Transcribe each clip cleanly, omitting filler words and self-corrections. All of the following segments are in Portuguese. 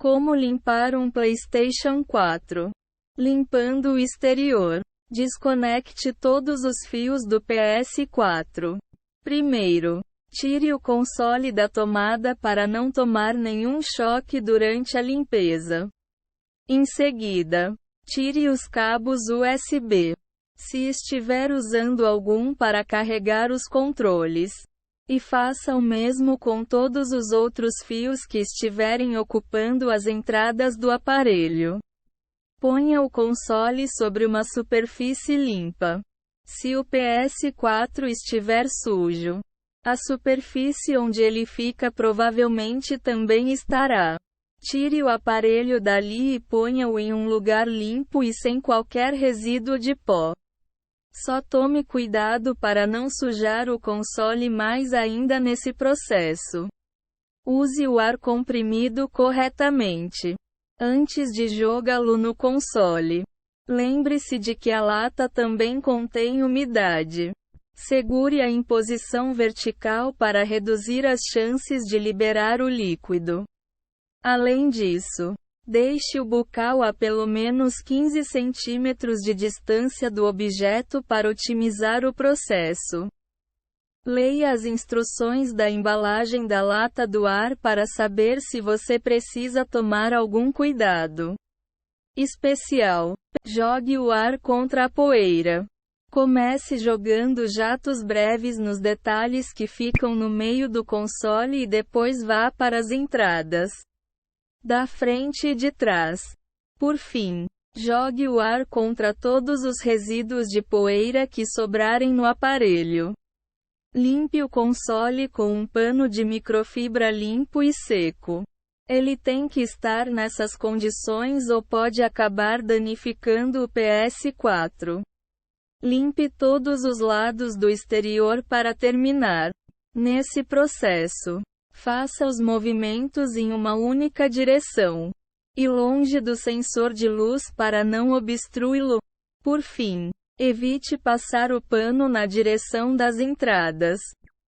Como limpar um PlayStation 4? Limpando o exterior. Desconecte todos os fios do PS4. Primeiro, tire o console da tomada para não tomar nenhum choque durante a limpeza. Em seguida, tire os cabos USB, se estiver usando algum para carregar os controles. E faça o mesmo com todos os outros fios que estiverem ocupando as entradas do aparelho. Ponha o console sobre uma superfície limpa. Se o PS4 estiver sujo, a superfície onde ele fica provavelmente também estará. Tire o aparelho dali e ponha-o em um lugar limpo e sem qualquer resíduo de pó. Só tome cuidado para não sujar o console mais ainda nesse processo. Use o ar comprimido corretamente antes de jogá-lo no console. Lembre-se de que a lata também contém umidade. Segure-a em posição vertical para reduzir as chances de liberar o líquido. Além disso, deixe o bocal a pelo menos 15 centímetros de distância do objeto para otimizar o processo. Leia as instruções da embalagem da lata do ar para saber se você precisa tomar algum cuidado especial. Jogue o ar contra a poeira. Comece jogando jatos breves nos detalhes que ficam no meio do console e depois vá para as entradas da frente e de trás. Por fim, jogue o ar contra todos os resíduos de poeira que sobrarem no aparelho. Limpe o console com um pano de microfibra limpo e seco. Ele tem que estar nessas condições ou pode acabar danificando o PS4. Limpe todos os lados do exterior para terminar. Nesse processo, faça os movimentos em uma única direção e longe do sensor de luz para não obstruí-lo. Por fim, evite passar o pano na direção das entradas.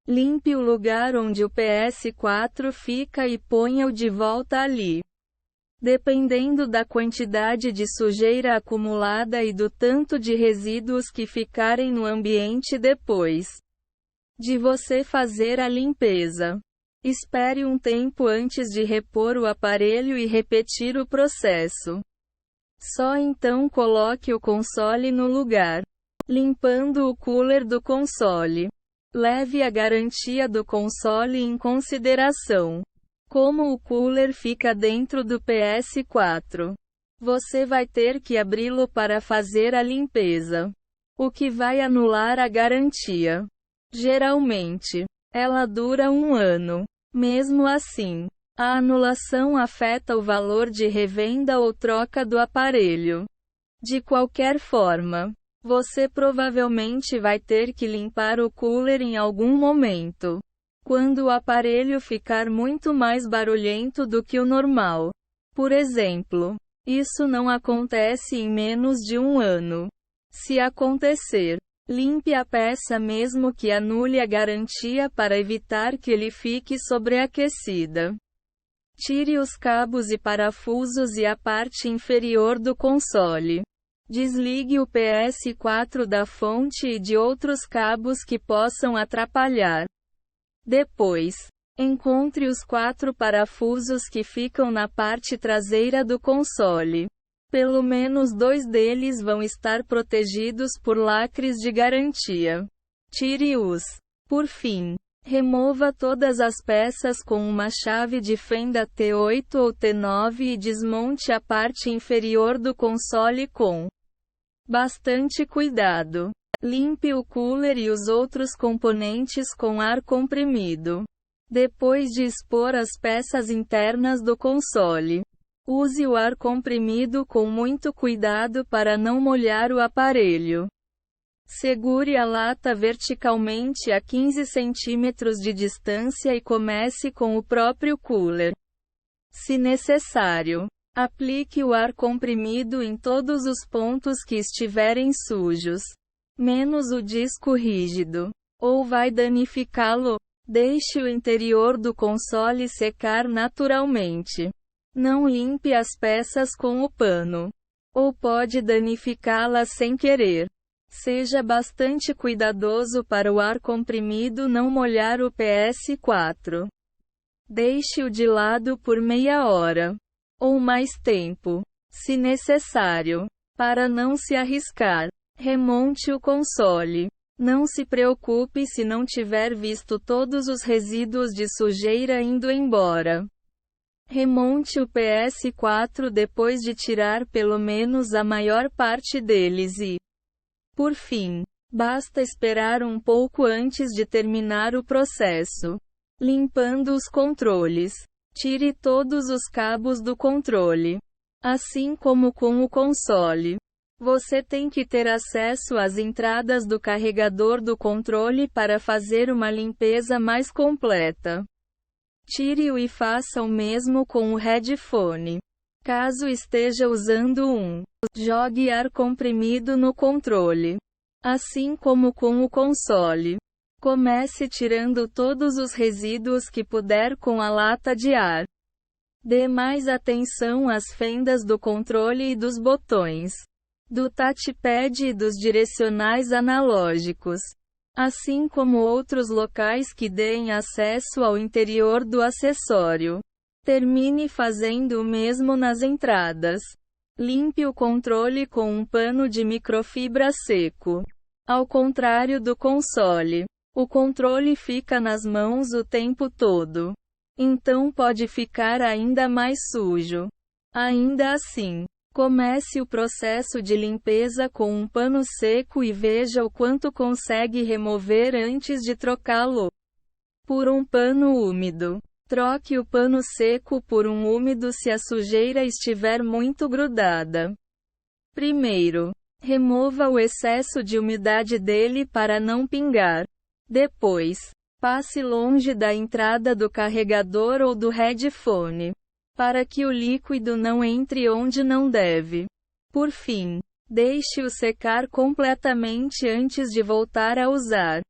Limpe o lugar onde o PS4 fica e ponha-o de volta ali. Dependendo da quantidade de sujeira acumulada e do tanto de resíduos que ficarem no ambiente depois de você fazer a limpeza, espere um tempo antes de repor o aparelho e repetir o processo. Só então coloque o console no lugar. Limpando o cooler do console. Leve a garantia do console em consideração. Como o cooler fica dentro do PS4, você vai ter que abri-lo para fazer a limpeza, o que vai anular a garantia. Geralmente, ela dura 1 ano. Mesmo assim, a anulação afeta o valor de revenda ou troca do aparelho. De qualquer forma, você provavelmente vai ter que limpar o cooler em algum momento, quando o aparelho ficar muito mais barulhento do que o normal. Por exemplo, isso não acontece em menos de 1 ano. Se acontecer, limpe a peça mesmo que anule a garantia para evitar que ele fique sobreaquecida. Tire os cabos e parafusos e a parte inferior do console. Desligue o PS4 da fonte e de outros cabos que possam atrapalhar. Depois, encontre os 4 parafusos que ficam na parte traseira do console. Pelo menos 2 deles vão estar protegidos por lacres de garantia. Tire-os. Por fim, remova todas as peças com uma chave de fenda T8 ou T9 e desmonte a parte inferior do console com bastante cuidado. Limpe o cooler e os outros componentes com ar comprimido. Depois de expor as peças internas do console, use o ar comprimido com muito cuidado para não molhar o aparelho. Segure a lata verticalmente a 15 centímetros de distância e comece com o próprio cooler. Se necessário, aplique o ar comprimido em todos os pontos que estiverem sujos, menos o disco rígido, ou vai danificá-lo. Deixe o interior do console secar naturalmente. Não limpe as peças com o pano, ou pode danificá-las sem querer. Seja bastante cuidadoso para o ar comprimido não molhar o PS4. Deixe-o de lado por meia hora, ou mais tempo, se necessário, para não se arriscar. Remonte o console. Não se preocupe se não tiver visto todos os resíduos de sujeira indo embora. Remonte o PS4 depois de tirar pelo menos a maior parte deles e, por fim, basta esperar um pouco antes de terminar o processo. Limpando os controles. Tire todos os cabos do controle. Assim como com o console. Você tem que ter acesso às entradas do carregador do controle para fazer uma limpeza mais completa. Tire-o e faça o mesmo com o headphone. Caso esteja usando um, jogue ar comprimido no controle. Assim como com o console. Comece tirando todos os resíduos que puder com a lata de ar. Dê mais atenção às fendas do controle e dos botões, do touchpad e dos direcionais analógicos, assim como outros locais que deem acesso ao interior do acessório. Termine fazendo o mesmo nas entradas. Limpe o controle com um pano de microfibra seco. Ao contrário do console, o controle fica nas mãos o tempo todo. Então pode ficar ainda mais sujo. Ainda assim, comece o processo de limpeza com um pano seco e veja o quanto consegue remover antes de trocá-lo por um pano úmido. Troque o pano seco por um úmido se a sujeira estiver muito grudada. Primeiro, remova o excesso de umidade dele para não pingar. Depois, passe longe da entrada do carregador ou do headphone, para que o líquido não entre onde não deve. Por fim, deixe-o secar completamente antes de voltar a usar.